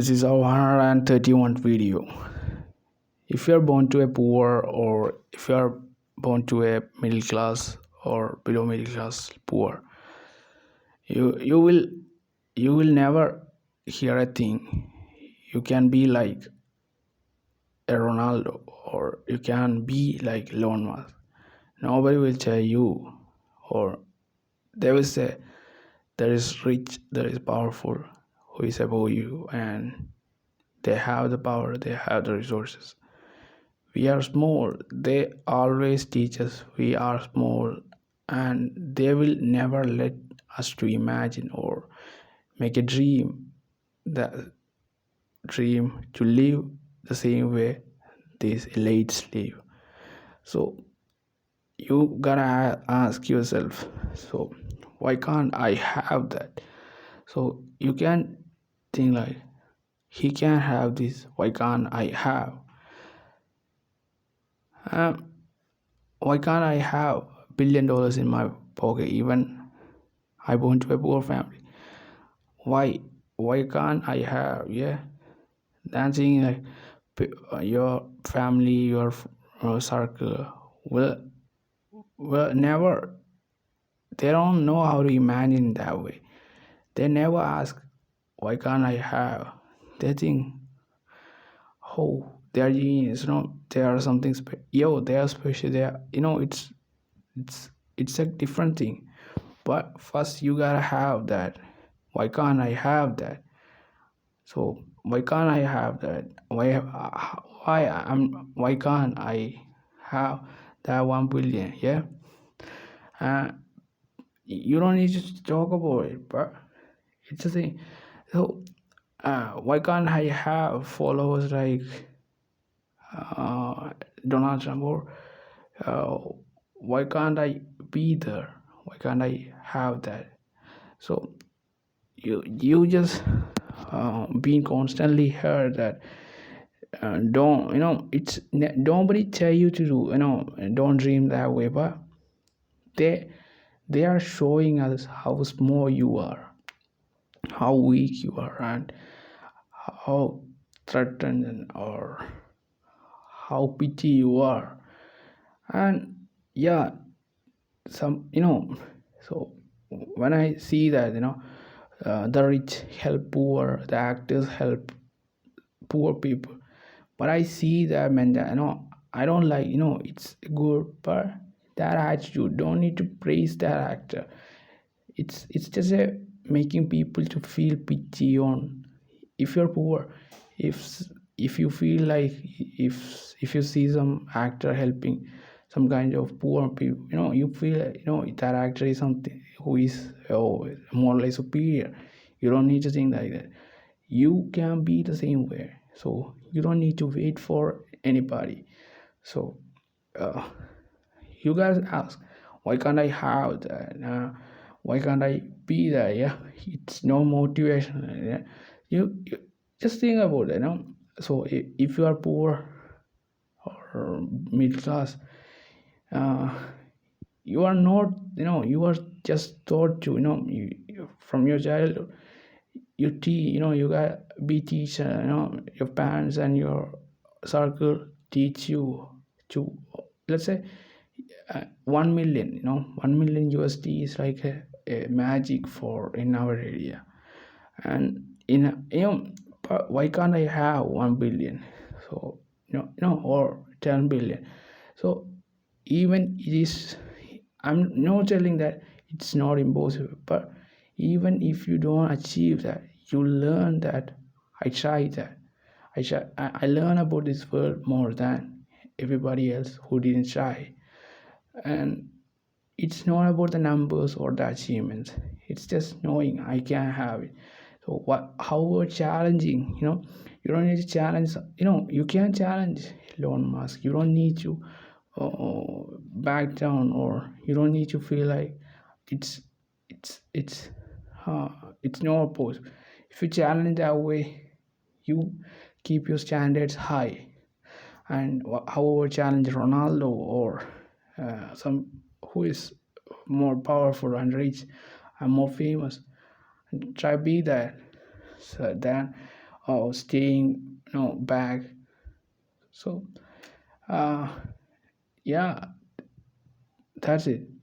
This is our 131st video. If you are born to a poor, or if you are born to a middle class or below middle class poor, you will never hear a thing. You can be like a Ronaldo, or you can be like Elon Musk. Nobody will tell you, or they will say there is rich, there is powerful, who is above you, and they have the power, they have the resources. We are small, they always teach us we are small, and they will never let us to imagine or make a dream, the dream to live the same way these elites live. So you gotta ask yourself, so why can't I have that? So you can think like, he can have this, why can't I have? um, why can't I have $1 billion in my pocket? Even I born to a poor family. Why can't I have? Yeah, dancing like your family, your circle will never. They don't know how to imagine that way. They never ask, why can't I have? They think, oh, they are genius. They are something special. Yo, they are special. They are. It's a different thing. But first, you gotta have that. Why can't I have that? So why can't I have that? Why can't I have that 1 billion? Yeah, uh, you don't need to talk about it, but it's a thing. So why can't I have followers like uh, Donald Trump, or uh, why can't I be there? Why can't I have that? So you just being constantly heard that don't nobody tell you to do, don't dream that way, but they they are showing us how small you are, how weak you are, and how threatened or how pity you are. And yeah, some so when I see that, the rich help poor, the actors help poor people, but I see that, man, that, I don't like, it's good, but that attitude don't need to praise that actor. It's just a making people to feel pity on. If you're poor, if if you feel like, if you see some actor helping some kind of poor people, you feel like, that actor is something who is, morally superior. You don't need to think like that. You can be the same way, so you don't need to wait for anybody. So uh, you guys ask, why can't I have that? Why can't I be there? Yeah, it's no motivation. Yeah, you just think about it. So if you are poor or middle class, uh, you are not, you are just taught to, from your childhood, you got be teacher, your parents and your circle teach you to, let's say, 1 million, 1 million USD is like a magic for in our area. And but why can't I have 1 billion? So or 10 billion? So even it is, I'm not telling that it's not impossible, but even if you don't achieve that, you learn that I tried that. I learn about this world more than everybody else who didn't try. And it's not about the numbers or the achievements, it's just knowing I can have it. So what, however challenging, you don't need to challenge, you can challenge Elon Musk. You don't need to back down, or you don't need to feel like it's it's it's uh, it's no opposed. If you challenge that way, you keep your standards high. And however challenge Ronaldo, or some who is more powerful and rich and more famous, try be that. So then or staying back. So uh, yeah, that's it.